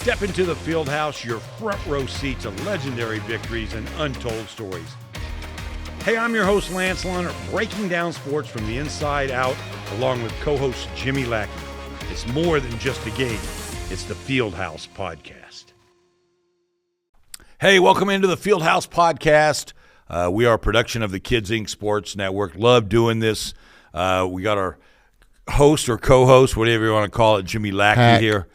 Step into the Fieldhouse, your front row seat to legendary victories and untold stories. Hey, I'm your host, Lance Leonard, breaking down sports from the inside out, along with co-host Jimmy Lackey. It's more than just a game. It's the Fieldhouse Podcast. Hey, welcome into the Fieldhouse Podcast. We are a production of the Kids Inc. Sports Network. Love doing this. We got our host or co-host, whatever you want to call it, Jimmy Lackey here.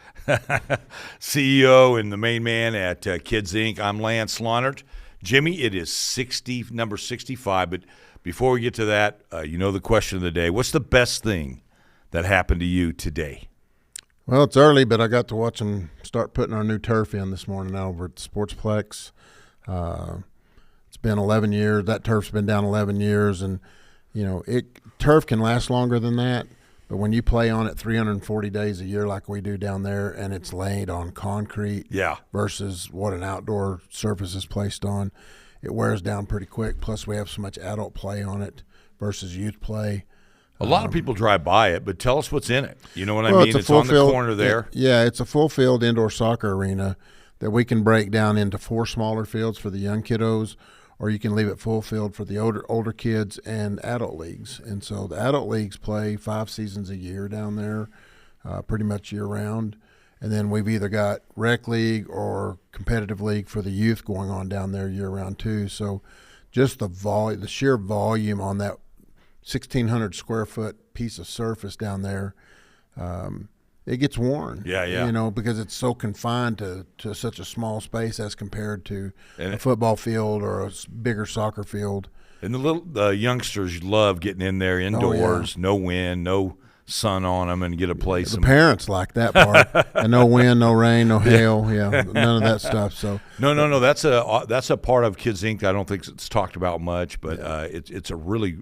CEO and the main man at Kids Inc. I'm Lance Leonard. Jimmy, it is number 65, but before we get to that, you know the question of the day. What's the best thing that happened to you today? Well, it's early, but I got to watch them start putting our new turf in this morning over at the Sportsplex. It's been 11 years. That turf's been down 11 years, and, you know, turf can last longer than that. But when you play on it 340 days a year like we do down there, and it's laid on concrete versus what an outdoor surface is placed on, it wears down pretty quick. Plus, we have so much adult play on it versus youth play. A lot of people drive by it, but tell us what's in it. You know what I mean? It's on the corner there. Yeah, it's a full-field indoor soccer arena that we can break down into 4 smaller fields for the young kiddos, or you can leave it full field for the older kids and adult leagues. And so the adult leagues play 5 seasons a year down there, pretty much year-round. And then we've either got rec league or competitive league for the youth going on down there year-round too. So just the sheer volume on that 1,600 square foot piece of surface down there, it gets worn. Yeah. You know, because it's so confined to such a small space as compared to a football field or a bigger soccer field. And the youngsters love getting in there indoors, no wind, no sun on them, and get a place. The parents like that part. And no wind, no rain, no hail. Yeah, none of that stuff. So no. That's a part of Kids Inc. I don't think it's talked about much, but it's a really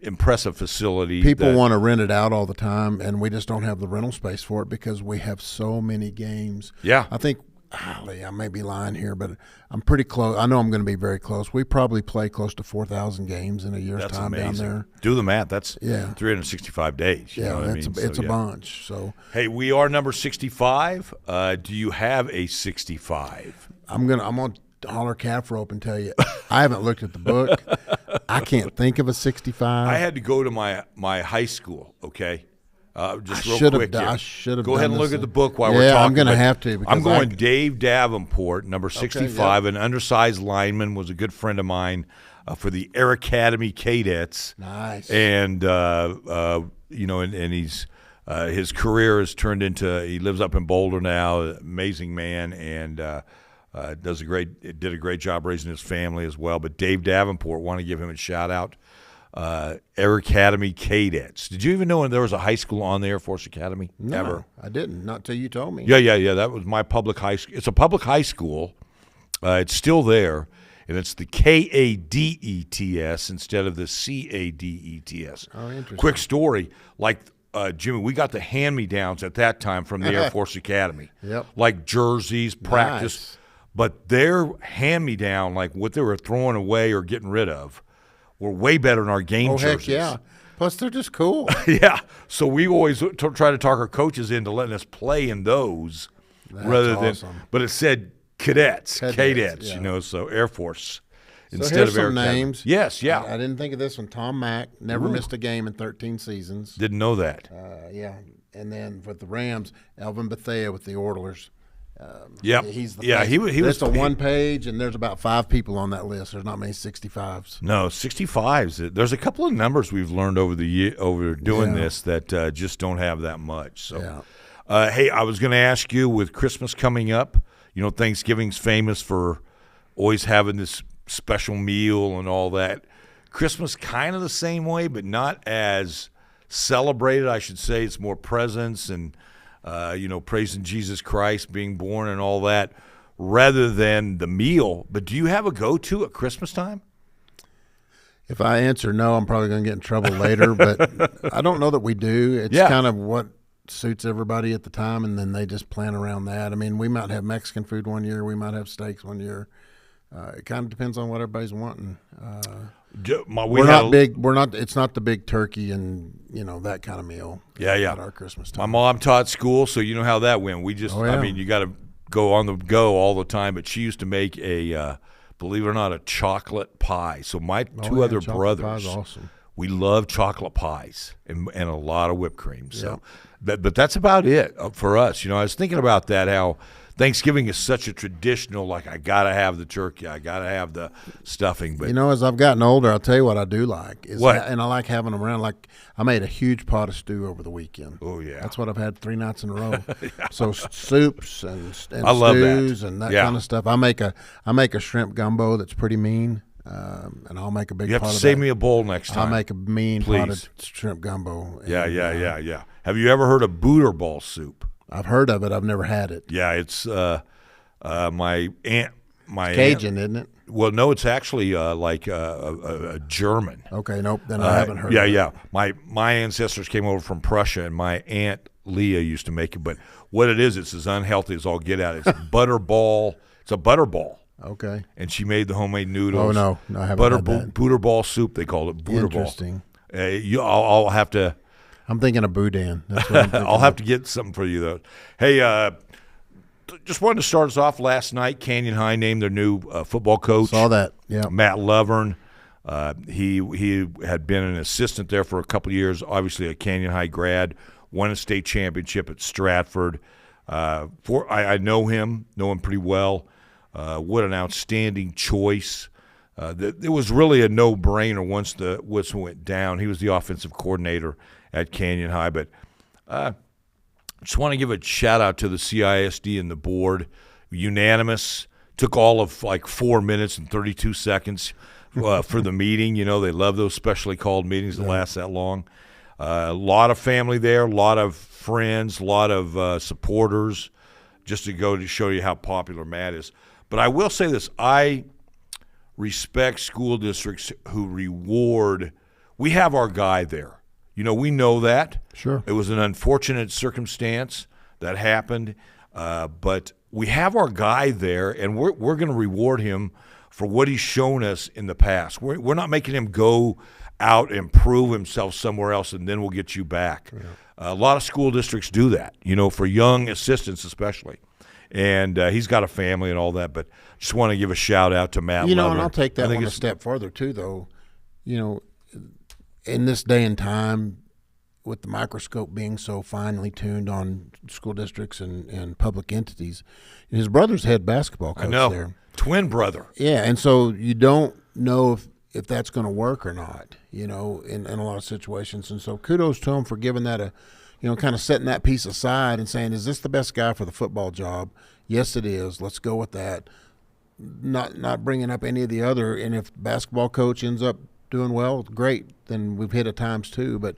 impressive facility. People want to rent it out all the time, and we just don't have the rental space for it because we have so many games. Yeah. I think, I may be lying here, but I'm pretty close. I know I'm going to be very close. We probably play close to 4,000 games in a year's time down there. Do the math. That's 365 days. You know what I mean? It's a bunch. So hey, we are number 65. Do you have a 65? I'm going to holler calf rope and tell you, I haven't looked at the book. I can't think of a 65. I had to go to my high school, okay? Just real quick here. I should have Go ahead and look at the book while we're talking. Yeah, I'm going to have to. I'm going Dave Davenport, number 65, an undersized lineman, was a good friend of mine for the Air Academy Cadets. Nice. And, you know, and he's his career has turned into – he lives up in Boulder now, amazing man, and did a great job raising his family as well. But Dave Davenport, want to give him a shout out. Air Academy Cadets. Did you even know there was a high school on the Air Force Academy? No, Ever? I didn't. Not till you told me. Yeah. That was my public high school. It's a public high school. It's still there, and it's the KADETS instead of the CADETS. Oh, interesting. Quick story, like. Jimmy, we got the hand-me-downs at that time from the Air Force Academy. Yep. Like jerseys, practice. Nice. But their hand-me-down, like what they were throwing away or getting rid of, were way better than our game jerseys. Heck yeah. Plus, they're just cool. Yeah. So we always try to talk our coaches into letting us play in those. That's awesome. But it said cadets, yeah. you know, so Air Force. So instead here's of Air some Academy. names. Yes, yeah. I didn't think of this one. Tom Mack, never missed a game in 13 seasons. Didn't know that. Yeah. And then with the Rams, Alvin Bethea with the Oilers. Yep. He's the he was. It's a one page, and there's about 5 people on that list. There's not many 65s. No, 65s. There's a couple of numbers we've learned over doing this that just don't have that much. So, hey, I was going to ask you, with Christmas coming up, you know, Thanksgiving's famous for always having this special meal and all that. Christmas kind of the same way, but not as celebrated, I should say. It's more presents and you know, praising Jesus Christ being born and all that, rather than the meal. But do you have a go-to at Christmas time? If I answer no, I'm probably going to get in trouble later, but I don't know that we do. It's kind of what suits everybody at the time, and then they just plan around that. I mean, we might have Mexican food one year, we might have steaks one year. It kind of depends on what everybody's wanting. We're not big. We're not. It's not the big turkey and that kind of meal. Yeah. At our Christmas time. My mom taught school, so you know how that went. We just, I mean, you got to go on the go all the time. But she used to make believe it or not, a chocolate pie. So my two other brothers, pie's awesome. We love chocolate pies and a lot of whipped cream. So, but that's about it for us. I was thinking about that, how Thanksgiving is such a traditional, like I got to have the turkey, I got to have the stuffing. But as I've gotten older, I'll tell you what I do like. And I like having them around. Like I made a huge pot of stew over the weekend. Oh, yeah. That's what I've had 3 nights in a row. So soups and I love stews that. and that kind of stuff. I make a shrimp gumbo that's pretty mean. And I'll make a big pot of that. You have to save me a bowl next time. I'll make a mean pot of shrimp gumbo. Yeah. Have you ever heard of butterball soup? I've heard of it. I've never had it. Yeah, it's my aunt. It's Cajun, isn't it? Well, no, it's actually like a German. Okay, nope. Then I haven't heard of it. Yeah. My ancestors came over from Prussia, and my Aunt Leah used to make it. But what it is, it's as unhealthy as all get out. It's butterball. It's a butterball. Okay. And she made the homemade noodles. Oh, no, I haven't had that. Butterball soup, they call it. Butterball. Interesting. I'll have to. I'm thinking of boudin. That's what I'm thinking I'll have to get something for you, though. Hey, just wanted to start us off last night. Canyon High named their new football coach. Saw that, yeah. Matt Lovern. He had been an assistant there for a couple of years, obviously a Canyon High grad, won a state championship at Stratford. I know him pretty well. What an outstanding choice. It was really a no-brainer once the whistle went down. He was the offensive coordinator at Canyon High. But just want to give a shout-out to the CISD and the board. Unanimous. Took all of like 4 minutes and 32 seconds for the meeting. They love those specially called meetings that last that long. A lot of family there, a lot of friends, a lot of supporters, just to go to show you how popular Matt is. But I will say this, I respect school districts who reward. We have our guy there. We know that. Sure. It was an unfortunate circumstance that happened, but we have our guy there, and we're going to reward him for what he's shown us in the past. We're not making him go out and prove himself somewhere else, and then we'll get you back. Yeah. A lot of school districts do that, for young assistants especially. And he's got a family and all that, but just want to give a shout out to Matt. And I'll take that one a step further too, though. In this day and time, with the microscope being so finely tuned on school districts and public entities, his brother's head basketball coach there, twin brother. Yeah, and so you don't know if that's going to work or not. In a lot of situations, and so kudos to him for giving that a. Kind of setting that piece aside and saying, is this the best guy for the football job? Yes, it is. Let's go with that. Not bringing up any of the other. And if basketball coach ends up doing well, great. Then we've hit at times too. But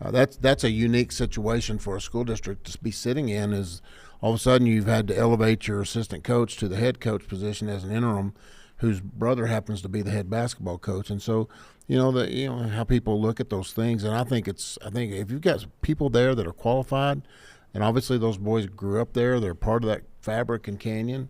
that's a unique situation for a school district to be sitting in. Is all of a sudden you've had to elevate your assistant coach to the head coach position as an interim, whose brother happens to be the head basketball coach, and so. How people look at those things, and I think if you've got people there that are qualified, and obviously those boys grew up there, they're part of that fabric in Canyon.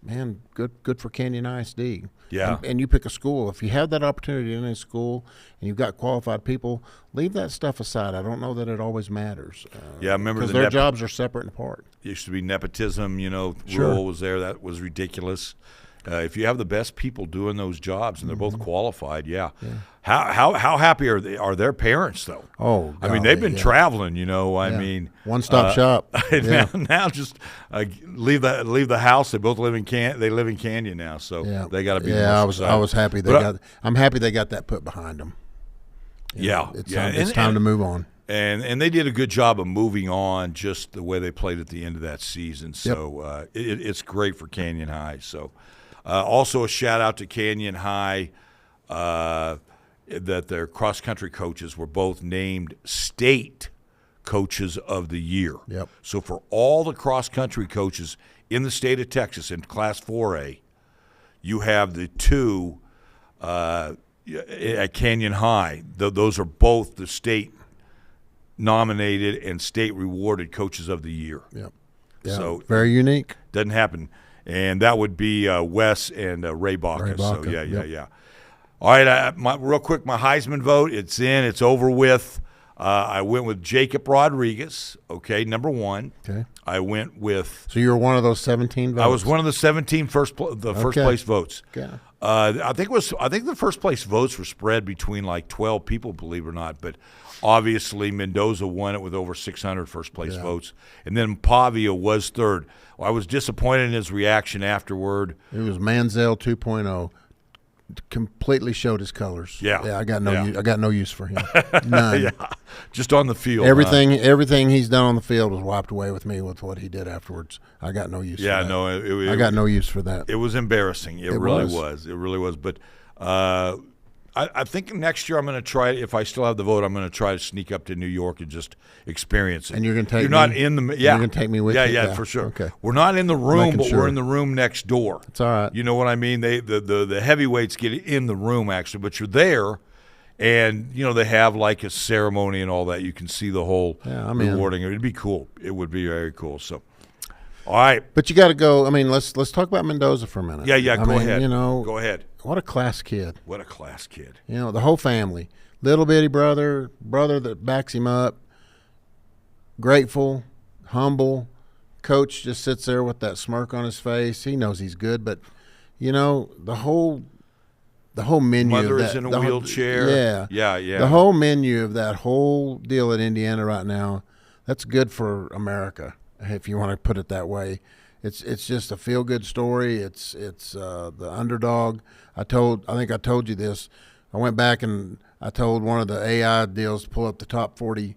Man, good for Canyon ISD. Yeah. And you pick a school. If you have that opportunity in a school and you've got qualified people, leave that stuff aside. I don't know that it always matters. I remember because their jobs are separate and apart. It used to be nepotism. Sure. Rule was there. That was ridiculous. If you have the best people doing those jobs and they're both qualified, yeah. How happy are their parents though? Oh, golly, I mean, they've been traveling. I mean, one-stop shop. Now just leave the house. They both live in Canyon now, so they got to be. Yeah, I was happy I'm happy they got that put behind them. It's time to move on. And they did a good job of moving on, just the way they played at the end of that season. So it's great for Canyon High. So. Also a shout-out to Canyon High that their cross-country coaches were both named state coaches of the year. Yep. So for all the cross-country coaches in the state of Texas in Class 4A, you have the two at Canyon High. Those are both the state-nominated and state-rewarded coaches of the year. Yep. Yeah, so very unique. Doesn't happen. And that would be Wes and Ray Baca. So, yeah. All right, real quick, my Heisman vote, it's in. It's over with. I went with Jacob Rodriguez, okay, number one. Okay. I went with – So you were one of those 17 votes? I was one of the 17 first place votes. Okay. I think the first place votes were spread between like 12 people, believe it or not. But obviously Mendoza won it with over 600 first place votes, and then Pavia was third. Well, I was disappointed in his reaction afterward. It was Manziel 2.0. Completely showed his colors. Yeah. I got no use for him. None. Yeah, just on the field. Everything he's done on the field was wiped away with me with what he did afterwards. I got no use. Yeah, for that. no, I got no use for that. It was embarrassing. It really was. It really was. But I think next year I'm going to try. If I still have the vote, I'm going to try to sneak up to New York and just experience it. And you're going to take me? Not in the You're going to take me with you? Yeah, for sure. Okay. We're not in the room, but sure. we're in the room next door. It's all right. You know what I mean? The heavyweights get in the room actually, but you're there, and they have like a ceremony and all that. You can see the whole rewarding. It'd be cool. It would be very cool. So. All right, but you got to go. I mean, let's talk about Mendoza for a minute. Yeah. Go ahead. Go ahead. What a class kid. What a class kid. The whole family, little bitty brother that backs him up. Grateful, humble. Coach just sits there with that smirk on his face. He knows he's good, but the whole menu. Mother is in a wheelchair. Yeah. The whole menu of that whole deal at Indiana right now. That's good for America, if you want to put it that way. It's just a feel good story. It's the underdog. I think I told you this. I went back and I told one of the AI deals to pull up the top 40,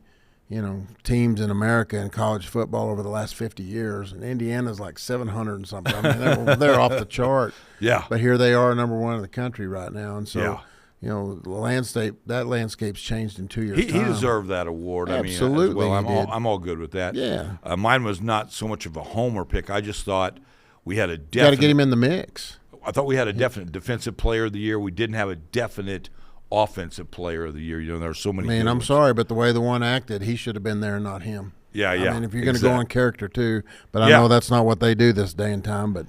teams in America in college football over the last 50 years, and Indiana's like 700 and something. I mean, they're off the chart. Yeah. But here they are, number one in the country right now, and so. The landscape's changed in 2 years' time. He deserved that award. Absolutely, I mean, I'm all good with that. Yeah. Mine was not so much of a homer pick. I just thought we had a definite. Got to get him in the mix. I thought we had a definite defensive player of the year. We didn't have a definite offensive player of the year. There are so many. Man, I'm sorry, but the way the one acted, he should have been there, not him. Yeah. I mean, if you're going to go on character too, but I know that's not what they do this day and time. But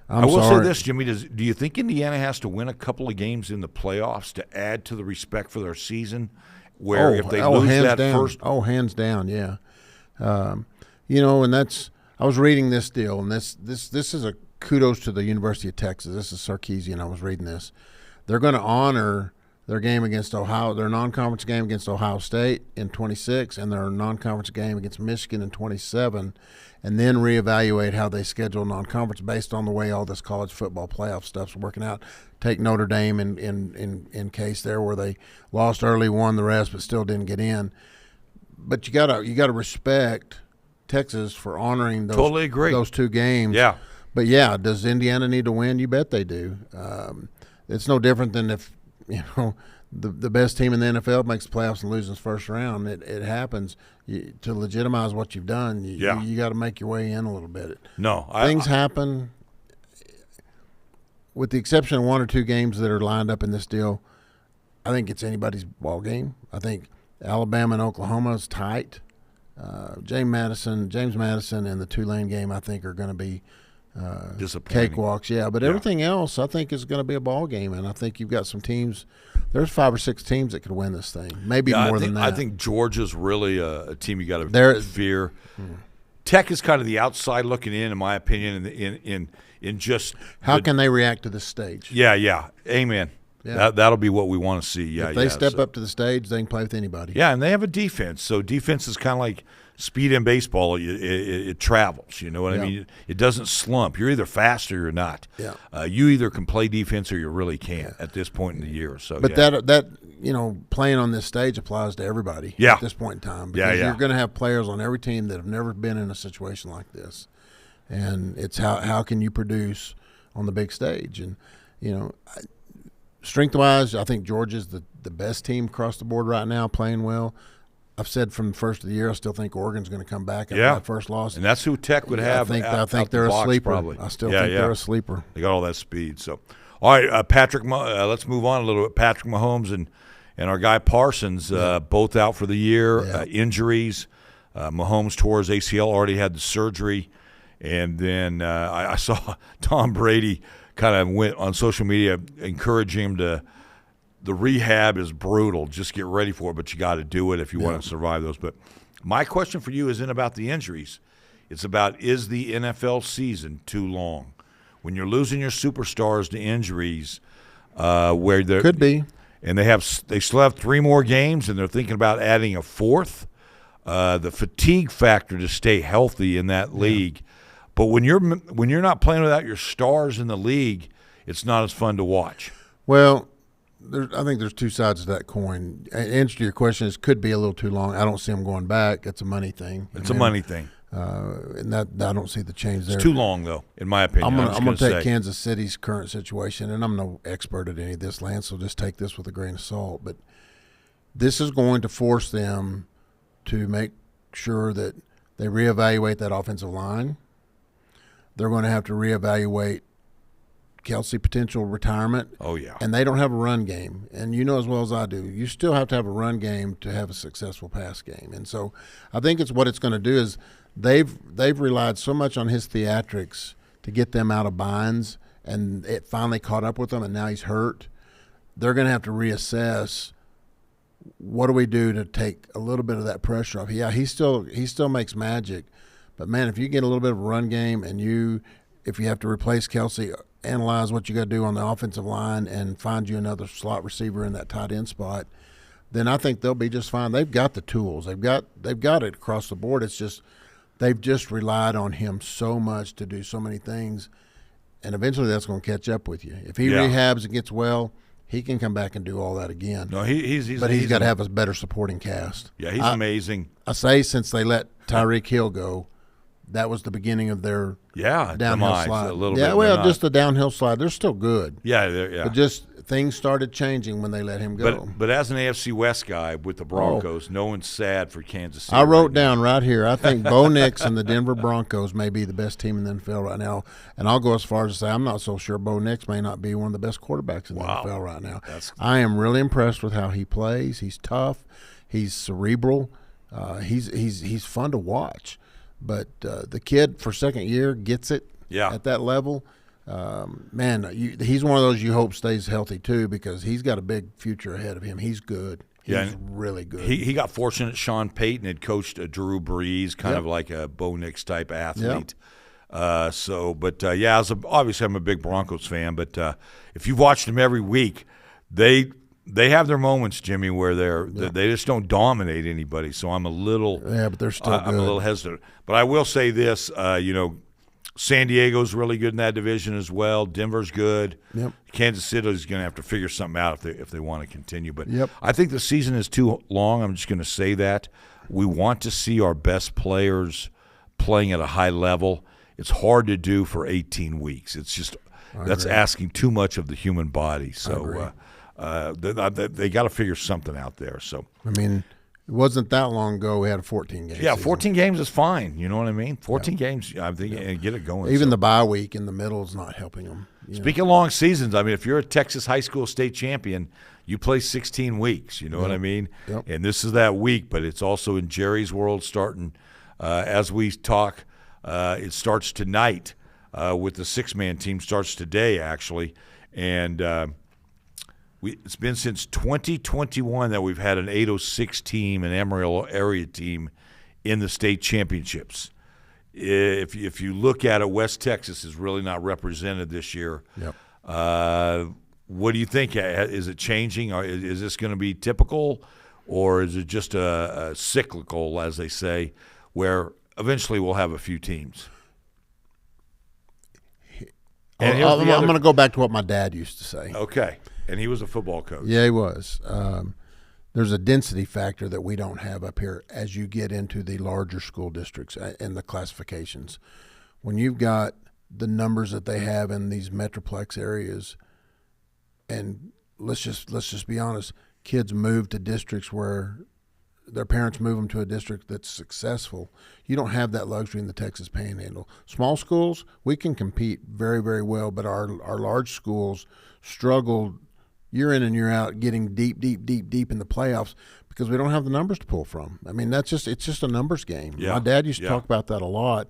I will say this, Jimmy. Do you think Indiana has to win a couple of games in the playoffs to add to the respect for their season? Where if they lose that first, hands down, yeah. And that's I was reading this deal, and this is a kudos to the University of Texas. This is Sarkisian. I was reading this. They're going to honor their game against Ohio, their non-conference game against Ohio State in 26, and their non-conference game against Michigan in 27. And then reevaluate how they schedule non-conference based on the way all this college football playoff stuff's working out. Take Notre Dame in case there where they lost early, won the rest, but still didn't get in. But you gotta respect Texas for honoring those two games. Yeah. But yeah, does Indiana need to win? You bet they do. It's no different than if the best team in the NFL makes the playoffs and loses first round. It happens. To legitimize what you've done, you got to make your way in a little bit. Things happen. With the exception of one or two games that are lined up in this deal, I think it's anybody's ball game. I think Alabama and Oklahoma is tight. James Madison and the Tulane game, I think, are going to be cakewalks. Yeah, but everything else, I think, is going to be a ball game, and I think you've got some teams. There's 5 or 6 teams that could win this thing, maybe more than that. I think Georgia's really a team you got to fear. Tech is kind of the outside looking in my opinion, in just how can they react to this stage? Yeah, amen. Yeah. That'll be what we want to see. Yeah, if they step up to the stage, they can play with anybody. Yeah, and they have a defense. So defense is kind of like speed in baseball. It travels. You know what I mean? It doesn't slump. You're either fast or you're not. Yeah. You either can play defense or you really can't at this point in the year. So, but that playing on this stage applies to everybody at this point in time. Because you're going to have players on every team that have never been in a situation like this, and it's how can you produce on the big stage? And strength-wise, I think Georgia's the best team across the board right now, playing well. I've said from the first of the year, I still think Oregon's going to come back after that first loss. And that's who Tech would have. I think they're a sleeper. Probably. I still think they're a sleeper. They got all that speed. So, all right, Patrick. Let's move on a little bit. Patrick Mahomes and our guy Parsons, both out for the year. Injuries. Mahomes tore his ACL. Already had the surgery, and then I saw Tom Brady kind of went on social media encouraging him to the rehab is brutal. Just get ready for it, but you got to do it if you want to survive those. But my question for you isn't about the injuries. It's about, is the NFL season too long? When you're losing your superstars to injuries, where there could be, and they still have 3 more games, and they're thinking about adding a 4th. The fatigue factor to stay healthy in that league, but when you're not playing without your stars in the league, it's not as fun to watch. Well, I think there's 2 sides to that coin. Answer to your question is, could be a little too long. I don't see them going back. It's a money thing. It's a money thing. And that I don't see the change there. It's too long, though, in my opinion. I'm going to take Kansas City's current situation, and I'm no expert at any of this, Lance, so just take this with a grain of salt. But this is going to force them to make sure that they reevaluate that offensive line. They're going to have to reevaluate Kelsey potential retirement. Oh, yeah. And they don't have a run game. And you know as well as I do, you still have to have a run game to have a successful pass game. And so I think what it's going to do is they've relied so much on his theatrics to get them out of binds, and it finally caught up with them, and now he's hurt. They're going to have to reassess, what do we do to take a little bit of that pressure off? Yeah, he still makes magic. But, man, if you get a little bit of a run game and if you have to replace Kelsey, analyze what you got to do on the offensive line and find you another slot receiver in that tight end spot, then I think they'll be just fine. They've got the tools. They've got it across the board. It's just they've just relied on him so much to do so many things, and eventually that's going to catch up with you. If he rehabs and gets well, he can come back and do all that again. No, he's got to have a better supporting cast. Yeah, he's amazing. I say since they let Tyreek Hill go, that was the beginning of their downhill slide. A little bit. Well, just the downhill slide. They're still good. Yeah. But just things started changing when they let him go. But as an AFC West guy with the Broncos, no one's sad for Kansas City. I wrote down right here, I think Bo Nix and the Denver Broncos may be the best team in the NFL right now. And I'll go as far as to say I'm not so sure Bo Nix may not be one of the best quarterbacks in the NFL right now. I am really impressed with how he plays. He's tough. He's cerebral. He's fun to watch. But the kid for second year gets it at that level. He's one of those you hope stays healthy too, because he's got a big future ahead of him. He's good. He's really good. He got fortunate. Sean Payton had coached a Drew Brees, kind of like a Bo Nix type athlete. Obviously I'm a big Broncos fan, but if you've watched them every week, they have their moments, Jimmy, where they just don't dominate anybody. So I'm a little but they're still good. I'm a little hesitant. But I will say this, San Diego's really good in that division as well. Denver's good. Yep. Kansas City's going to have to figure something out if they want to continue. But I think the season is too long. I'm just going to say that. We want to see our best players playing at a high level. It's hard to do for 18 weeks. It's just that's asking too much of the human body. So they got to figure something out there. So I mean, it wasn't that long ago we had a 14 game. Yeah, 14 games is fine. You know what I mean? 14 games, I think, and get it going. Even the bye week in the middle is not helping them. Speaking of long seasons, I mean, if you're a Texas high school state champion, you play 16 weeks. You know what I mean? Yep. And this is that week, but it's also in Jerry's world starting as we talk. It starts tonight with the 6-man team. Starts today, actually, and it's been since 2021 that we've had an 806 team, an Amarillo area team, in the state championships. If you look at it, West Texas is really not represented this year. Yep. What do you think? Is it changing? Or is this going to be typical, or is it just a cyclical, as they say, where eventually we'll have a few teams? I'm going to go back to what my dad used to say. Okay. And he was a football coach. Yeah, he was. There's a density factor that we don't have up here as you get into the larger school districts and the classifications. When you've got the numbers that they have in these metroplex areas, and let's just be honest, kids move to districts where their parents move them to a district that's successful. You don't have that luxury in the Texas Panhandle. Small schools, we can compete very, very well, but our large schools struggle year in and year out getting deep in the playoffs because we don't have the numbers to pull from. I mean, it's just a numbers game. Yeah. My dad used to talk about that a lot.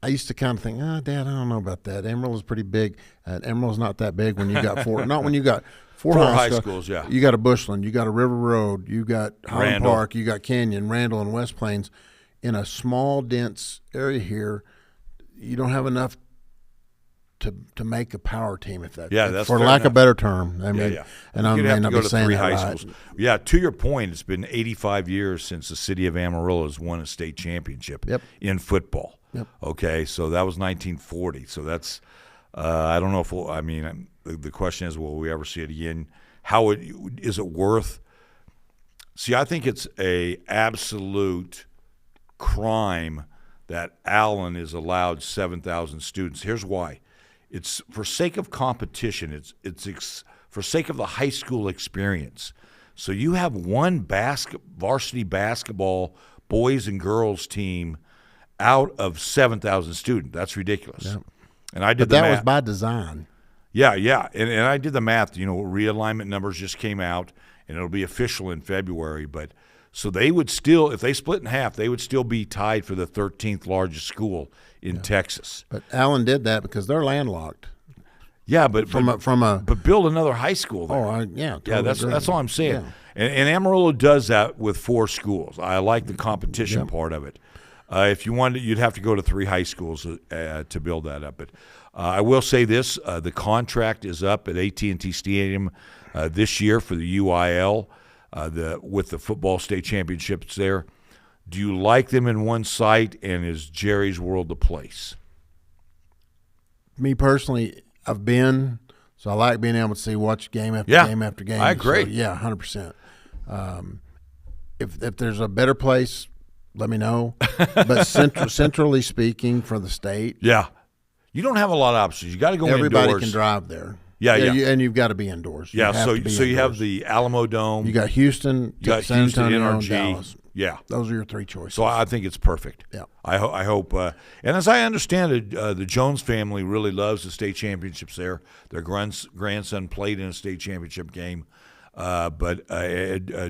I used to kind of think, Dad, I don't know about that. Amarillo's pretty big. Amarillo's not that big when you got four. Not when you got four high schools. Yeah, you got a Bushland, you got a River Road, you got Highland Randall. Park, you got Canyon, Randall, and West Plains. In a small, dense area here, you don't have enough to make a power team. If that, that's for fair lack enough. of better term. I mean, Yeah. and I You'd may have to not go be to saying 3 that high right. schools. Yeah, to your point, it's been 85 years since the city of Amarillo has won a state championship in football. Yep. Okay, so that was 1940. So that's I don't know if we'll, the question is, will we ever see it again? Is it worth? See, I think it's a absolute crime that Allen is allowed 7,000 students. Here's why. It's for sake of competition. It's for sake of the high school experience. So you have one varsity basketball boys and girls team out of 7,000 students. That's ridiculous. Yeah. And I did But the that math. was by design. Yeah. And I did the math. Realignment numbers just came out, and it'll be official in February. But so they would still, if they split in half, they would still be tied for the 13th largest school in Texas. But Allen did that because they're landlocked. Yeah, but But build another high school there. Totally that's agree. that's all I'm saying. Yeah. And Amarillo does that with 4 schools. I like the competition part of it. If you wanted, you'd have to go to 3 high schools to build that up. But I will say this: the contract is up at AT&T Stadium this year for the UIL, with the football state championships there. Do you like them in one site? And is Jerry's World the place? Me personally, I've been, so I like being able to watch game after game after game. I agree. So, 100%. If there's a better place, let me know. But centrally speaking, for the state, you don't have a lot of options. You got to go everybody indoors. can drive there. Yeah. And you've got to be indoors. You have the Alamo Dome. You got Houston, you got San Houston, Antonio, NRG. Dallas. Yeah. Those are your 3 choices. So I think it's perfect. Yeah. I hope. And as I understand it, the Jones family really loves the state championships there. Their grandson played in a state championship game. But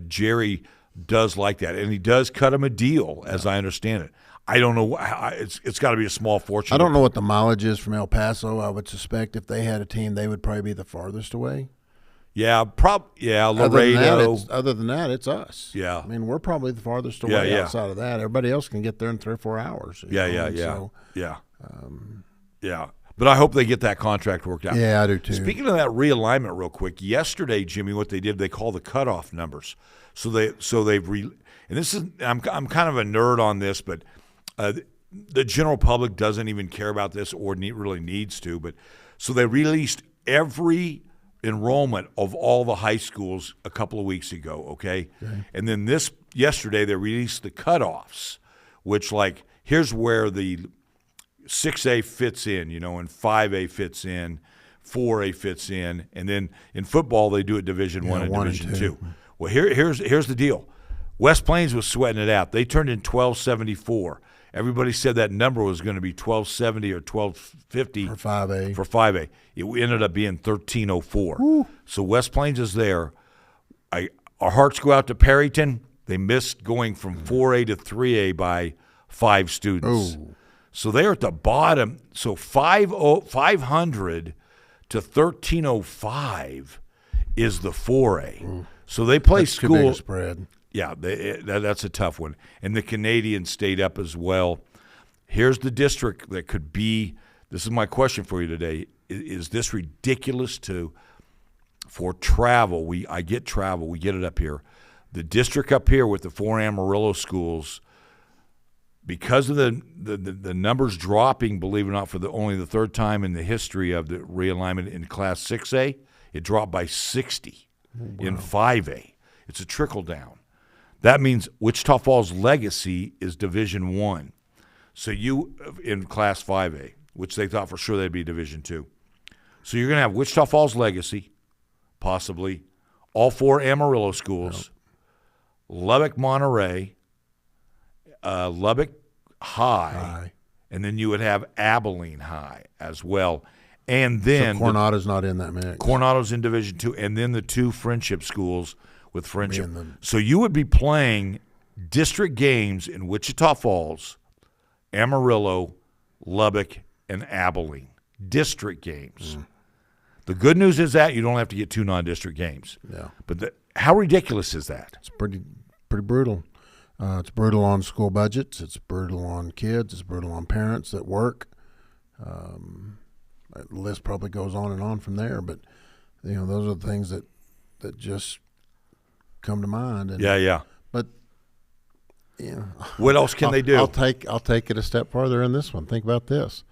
Jerry does like that. And he does cut him a deal, as I understand it. I don't know. It's got to be a small fortune. I don't know what the mileage is from El Paso. I would suspect if they had a team, they would probably be the farthest away. Yeah, Laredo. Other than that, it's us. Yeah. I mean, we're probably the farthest away Yeah. outside of that. Everybody else can get there in 3 or 4 hours. Yeah. But I hope they get that contract worked out. Yeah, I do too. Speaking of that realignment, real quick, yesterday, Jimmy, what they did, they call the cutoff numbers. And this is, I'm kind of a nerd on this, but the general public doesn't even care about this or really needs to. But so they released every enrollment of all the high schools a couple of weeks ago, okay? And then yesterday they released the cutoffs, which here's where the 6A fits in, and 5A fits in, 4A fits in, and then in football they do it Division I and Division II. Well, here's the deal. West Plains was sweating it out. They turned in 1274. Everybody said that number was going to be 1270 or 1250 for 5A. For 5A, it ended up being 1304. Woo. So West Plains is there. Our hearts go out to Perryton. They missed going from 4A to 3A by 5 students. Ooh. So they're at the bottom. So 500 to 1305 is the 4A. Ooh. So they play That's school. Too big a spread. Yeah, that's a tough one. And the Canadians stayed up as well. Here's the district that could be – this is my question for you today. Is this ridiculous for travel? I get travel. We get it up here. The district up here with the 4 Amarillo schools, because of the numbers dropping, believe it or not, for only the 3rd time in the history of the realignment in Class 6A, it dropped by 60 in 5A. It's a trickle down. That means Wichita Falls Legacy is Division I. So you in Class 5A, which they thought for sure they'd be Division II. So you're going to have Wichita Falls Legacy, possibly, all 4 Amarillo schools, Lubbock Monterey, Lubbock High, and then you would have Abilene High as well. And then Coronado's not in that mix. Coronado's in Division II, and then the 2 Friendship schools with Friendship. So you would be playing district games in Wichita Falls, Amarillo, Lubbock, and Abilene. District games. The good news is that you don't have to get 2 non-district games. Yeah. But how ridiculous is that? It's pretty brutal. It's brutal on school budgets. It's brutal on kids. It's brutal on parents that work. The list probably goes on and on from there. But those are the things that just come to mind. And, yeah. But what else can they do? I'll take it a step farther in this one. Think about this.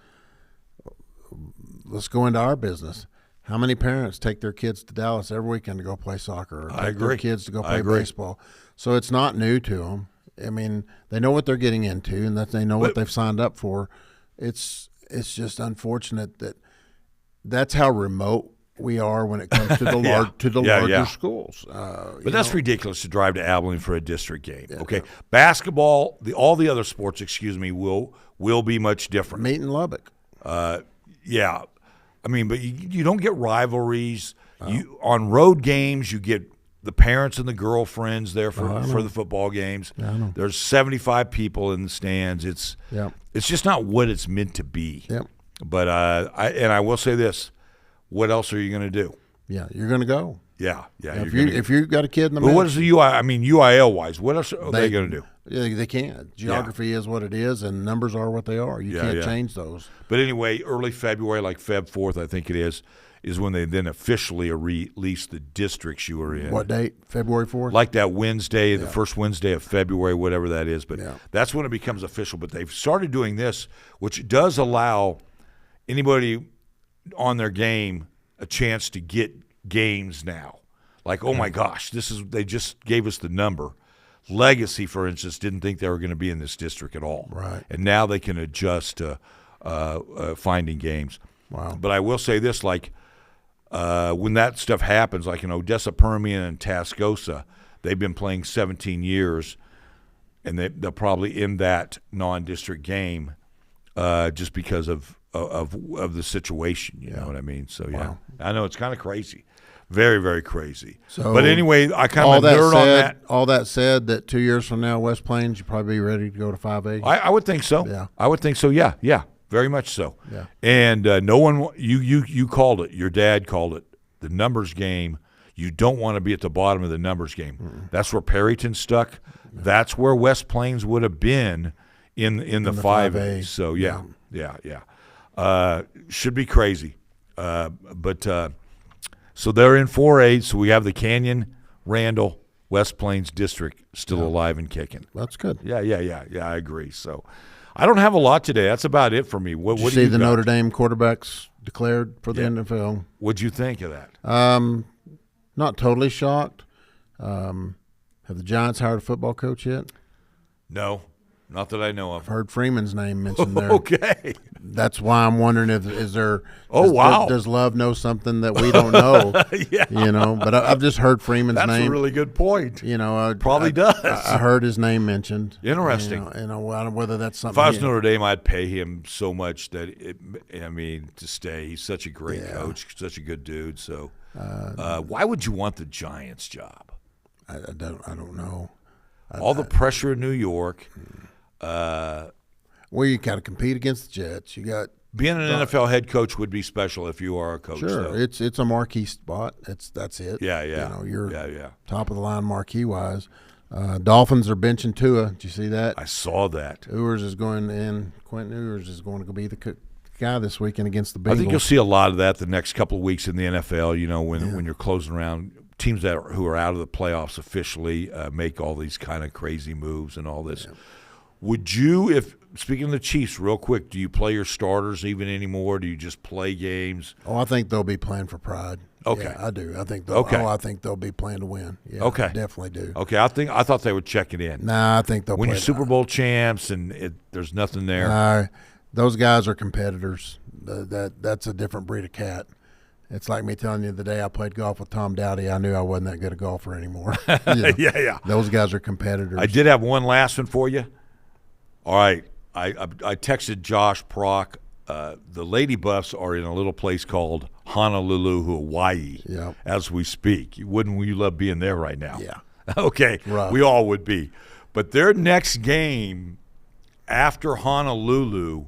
Let's go into our business. How many parents take their kids to Dallas every weekend to go play soccer, or take their kids to go play baseball? So it's not new to them. I mean, they know what they're getting into, and that they know what they've signed up for. It's just unfortunate that that's how remote we are when it comes to the larger schools. But that's ridiculous to drive to Abilene for a district game. Okay, basketball, all the other sports, will be much different. Meet in Lubbock. Yeah, I mean, but you don't get rivalries. On road games, you get the parents and the girlfriends there for the football games. Yeah, I know. There's 75 people in the stands. It's just not what it's meant to be. Yep. But I will say this: what else are you going to do? Yeah, you're going to go. Yeah. If you've got a kid in the but what is the UI? I mean, UIL wise, what else are they going to do? Yeah, they can't. Geography is what it is, and numbers are what they are. You can't change those. But anyway, early February, like Feb 4th, I think it is when they then officially release the districts you are in. What date? February 4th? Like that Wednesday, the first Wednesday of February, whatever that is. But that's when it becomes official. But they've started doing this, which does allow anybody on their game a chance to get games now. Like, oh my gosh, they just gave us the number. Legacy, for instance, didn't think they were going to be in this district at all. Right. And now they can adjust to finding games. Wow. But I will say this, like when that stuff happens, like in Odessa, Permian, and Tascosa, they've been playing 17 years, and they'll probably end that non-district game just because of the situation. You know what I mean? So, Wow. I know it's kind of crazy. Very, very crazy. So, but anyway, I kind of nerd on that. All that said, that 2 years from now, West Plains, you'll probably be ready to go to 5A. I would think so. Yeah. I would think so. Yeah, very much so. Yeah. And no one, you called it. Your dad called it. The numbers game. You don't want to be at the bottom of the numbers game. Mm-hmm. That's where Perryton stuck. Yeah. That's where West Plains would have been in the 5A. So yeah. Should be crazy. So they're in 4A, so we have the Canyon, Randall, West Plains District still alive and kicking. That's good. Yeah, I agree. So I don't have a lot today. That's about it for me. What Did you see the Notre Dame quarterbacks declared for the NFL? What'd you think of that? Not totally shocked. Have the Giants hired a football coach yet? No, not that I know of. I've heard Freeman's name mentioned there. Okay. That's why I'm wondering is there – wow. Does Love know something that we don't know? Yeah. But I've just heard Freeman's name. That's a really good point. Probably does. I heard his name mentioned. Interesting. Whether that's something. If I was Notre Dame, I'd pay him so much that to stay. He's such a great coach, such a good dude. So why would you want the Giants job? I don't know. All the pressure in New York. Well, you got to compete against the Jets. You got being an NFL head coach would be special if you are a coach. Sure, though. It's a marquee spot. That's it. Yeah. You're top of the line marquee wise. Dolphins are benching Tua. Did you see that? I saw that. Ewers is going in. Quentin Ewers is going to be the guy this weekend against the Bengals. I think you'll see a lot of that the next couple of weeks in the NFL. When you're closing around. Teams who are out of the playoffs officially make all these kind of crazy moves and all this. Yeah. Would you, speaking of the Chiefs, real quick, do you play your starters even anymore? Do you just play games? Oh, I think they'll be playing for pride. Okay, yeah, I do. I think they'll be playing to win. Yeah, okay, definitely do. Okay, I thought they would check it in. Nah, I think they'll when play you're Super Bowl champs and there's nothing there. Those guys are competitors. That's a different breed of cat. It's like me telling you the day I played golf with Tom Dowdy, I knew I wasn't that good a golfer anymore. Yeah. Those guys are competitors. I did have one last one for you. All right. I texted Josh Prock. The Lady Buffs are in a little place called Honolulu, Hawaii, as we speak. Wouldn't you love being there right now? Yeah. Okay. Rough. We all would be. But their next game after Honolulu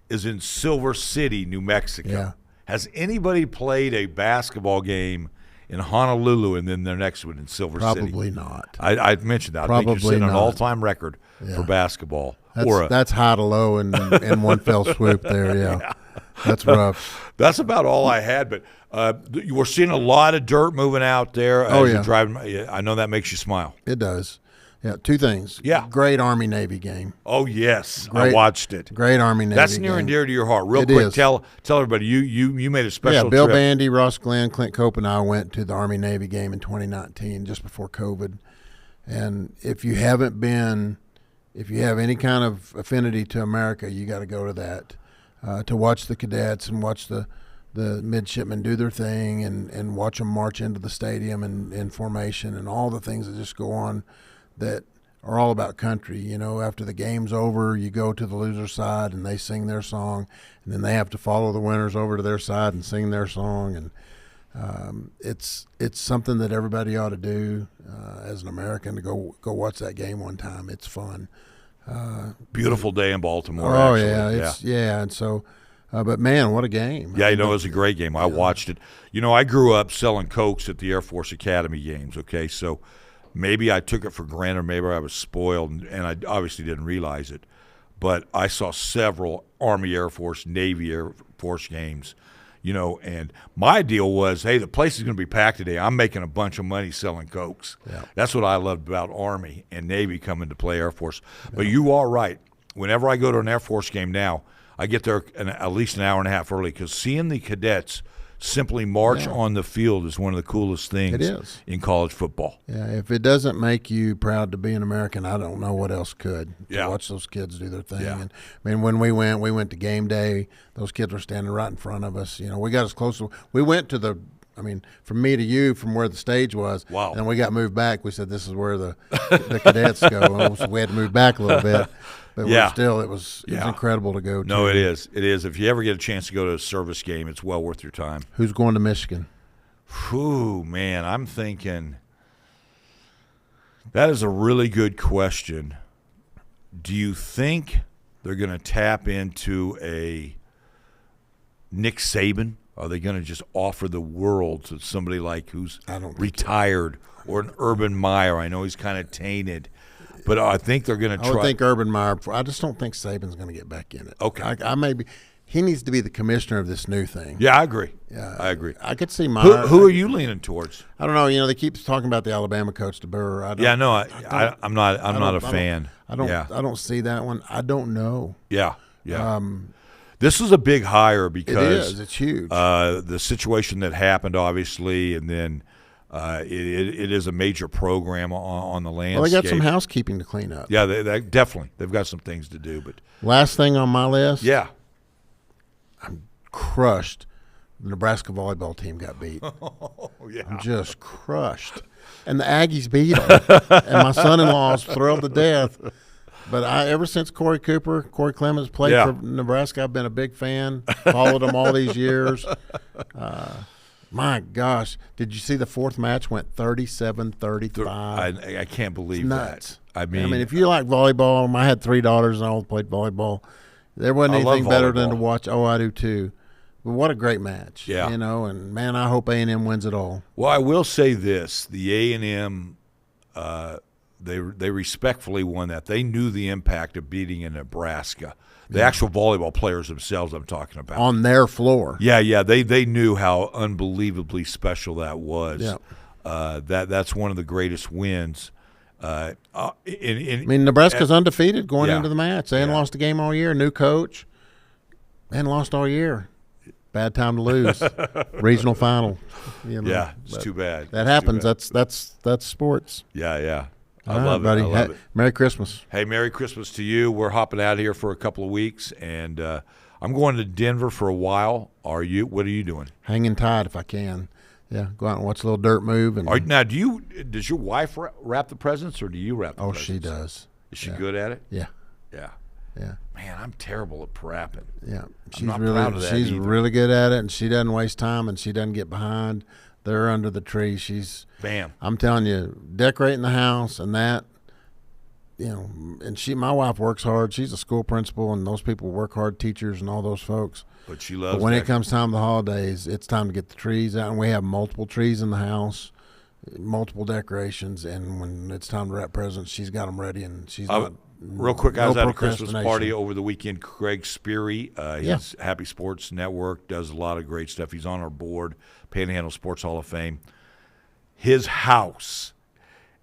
is in Silver City, New Mexico. Yeah. Has anybody played a basketball game in Honolulu and then their next one in Silver City? Probably not. I mentioned that. I think Probably you're setting an not. all-time record for basketball. That's high to low in one fell swoop there, yeah. That's rough. That's about all I had, but we're seeing a lot of dirt moving out there as you're driving. I know that makes you smile. It does. Yeah, two things. Yeah. Great Army-Navy game. Oh, yes. I watched it. Great Army-Navy That's near game. and dear to your heart. Real It quick, is. tell everybody, you made a special Bill trip. Bandy, Ross Glenn, Clint Cope, and I went to the Army-Navy game in 2019, just before COVID. And if you have any kind of affinity to America, you got to go to that to watch the cadets and watch the midshipmen do their thing and watch them march into the stadium in formation and all the things that just go on that are all about country. You know, after the game's over, you go to the loser side and they sing their song, and then they have to follow the winners over to their side and sing their song. And it's something that everybody ought to do as an American, to go watch that game one time. It's fun. Beautiful day in Baltimore. Oh, actually. yeah. And so, but man, what a game! Yeah, it was a great game. I watched it. I grew up selling Cokes at the Air Force Academy games. Okay, so maybe I took it for granted, maybe I was spoiled, and I obviously didn't realize it. But I saw several Army, Air Force, Navy, Air Force games, and my deal was, hey, the place is going to be packed today. I'm making a bunch of money selling Cokes. Yeah. That's what I loved about Army and Navy coming to play Air Force. Yeah. But you are right. Whenever I go to an Air Force game now, I get there at least an hour and a half early, because seeing the cadets simply march on the field is one of the coolest things in college football. Yeah, if it doesn't make you proud to be an American, I don't know what else could. Yeah. To watch those kids do their thing. Yeah. And I mean, when we went to game day. Those kids were standing right in front of us. We got as close. We went to from me to you, from where the stage was. Wow. And we got moved back. We said, this is where the cadets go. So we had to move back a little bit. But it was incredible to go to. No, it is. It is. If you ever get a chance to go to a service game, it's well worth your time. Who's going to Michigan? Whew, man, I'm thinking that is a really good question. Do you think they're going to tap into a Nick Saban? Are they going to just offer the world to somebody like who's retired, or an Urban Meyer? I know he's kind of tainted. But I think they're going to try. I would think Urban Meyer. I just don't think Saban's going to get back in it. Okay. He needs to be the commissioner of this new thing. Yeah, I agree. I agree. I could see Meyer. Who are you leaning towards? I don't know. They keep talking about the Alabama coach, DeBoer. I'm not a fan. I don't see that one. I don't know. Yeah. This is a big hire because it is. It's huge. The situation that happened, obviously, and then. It is a major program on the landscape. Well, they got some housekeeping to clean up. Yeah, they definitely. They've got some things to do. But last thing on my list. Yeah. I'm crushed. The Nebraska volleyball team got beat. Oh, yeah. I'm just crushed. And the Aggies beat them. And my son-in-law is thrilled to death. But ever since Corey Clemens played for Nebraska, I've been a big fan. Followed him all these years. My gosh. Did you see the fourth match went 37-35? I can't believe it's nuts. That. I mean, if you like volleyball, I had 3 daughters and all played volleyball. There wasn't anything better than to watch. Oh, I do too. But what a great match. Yeah. And man, I hope A&M wins it all. Well, I will say this. The A&M, they respectfully won that. They knew the impact of beating in Nebraska. The actual volleyball players themselves I'm talking about. On their floor. Yeah. They knew how unbelievably special that was. Yeah. That's one of the greatest wins. Nebraska's undefeated going into the match. They hadn't lost a game all year. New coach. They hadn't lost all year. Bad time to lose. Regional final. Yeah, it's too bad. That happens. That's sports. Yeah. I love it, buddy. I love it. Merry Christmas. Hey, Merry Christmas to you. We're hopping out of here for a couple of weeks, and I'm going to Denver for a while. Are you? What are you doing? Hanging tight if I can. Yeah, go out and watch a little dirt move. Now, does your wife wrap the presents, or do you wrap the presents? Oh, she does. Is she good at it? Yeah. Man, I'm terrible at prepping. Yeah, I'm not proud of that she's either. really good at it, and she doesn't waste time, and she doesn't get behind. They're under the tree. Bam. I'm telling you, decorating the house and that, and my wife works hard. She's a school principal, and those people work hard, teachers and all those folks. But she loves. But when it comes time to the holidays, it's time to get the trees out, and we have multiple trees in the house, multiple decorations. And when it's time to wrap presents, she's got them ready, and she's not. Real quick, I was at a Christmas procrastination. party over the weekend. Craig Speary, he's Happy Sports Network, does a lot of great stuff. He's on our board, Panhandle Sports Hall of Fame. His house,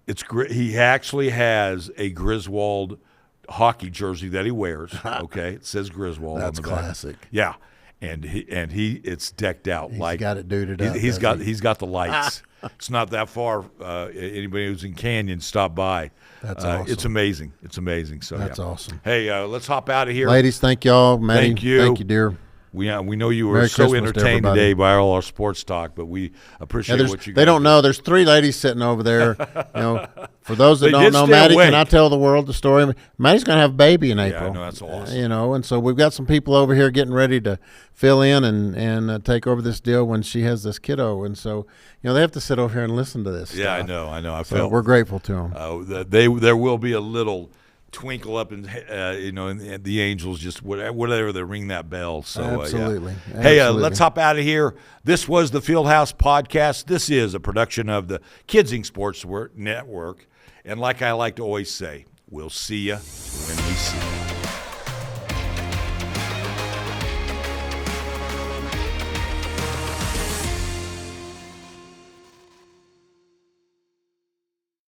it's great. He actually has a Griswold hockey jersey that he wears. Okay, it says Griswold. That's on the back. classic. Yeah, and he it's decked out. He's like got it duded up. He's got the lights. It's not that far. Anybody who's in Canyon, stop by. That's awesome. It's amazing. It's amazing. So that's awesome. Hey, let's hop out of here. Ladies, thank y'all. Maddie, thank you. Thank you, dear. We know you were Merry so Christmas entertained to today by all our sports talk, but we appreciate what you guys They don't do. know. There's 3 ladies sitting over there. For those that They don't did know, stay Maddie, awake. can I tell the world the story? Maddie's going to have a baby in April. Yeah, I know, that's awesome. And so we've got some people over here getting ready to fill in and take over this deal when she has this kiddo. And so, they have to sit over here and listen to this Yeah, stuff. I know. So we're grateful to them. There will be a little twinkle up in and the angels just whatever they ring that bell. So Absolutely. Hey, let's hop out of here. This was the Fieldhouse Podcast. This is a production of the Kidsing Sports Network, and like I like to always say, we'll see you when we see you.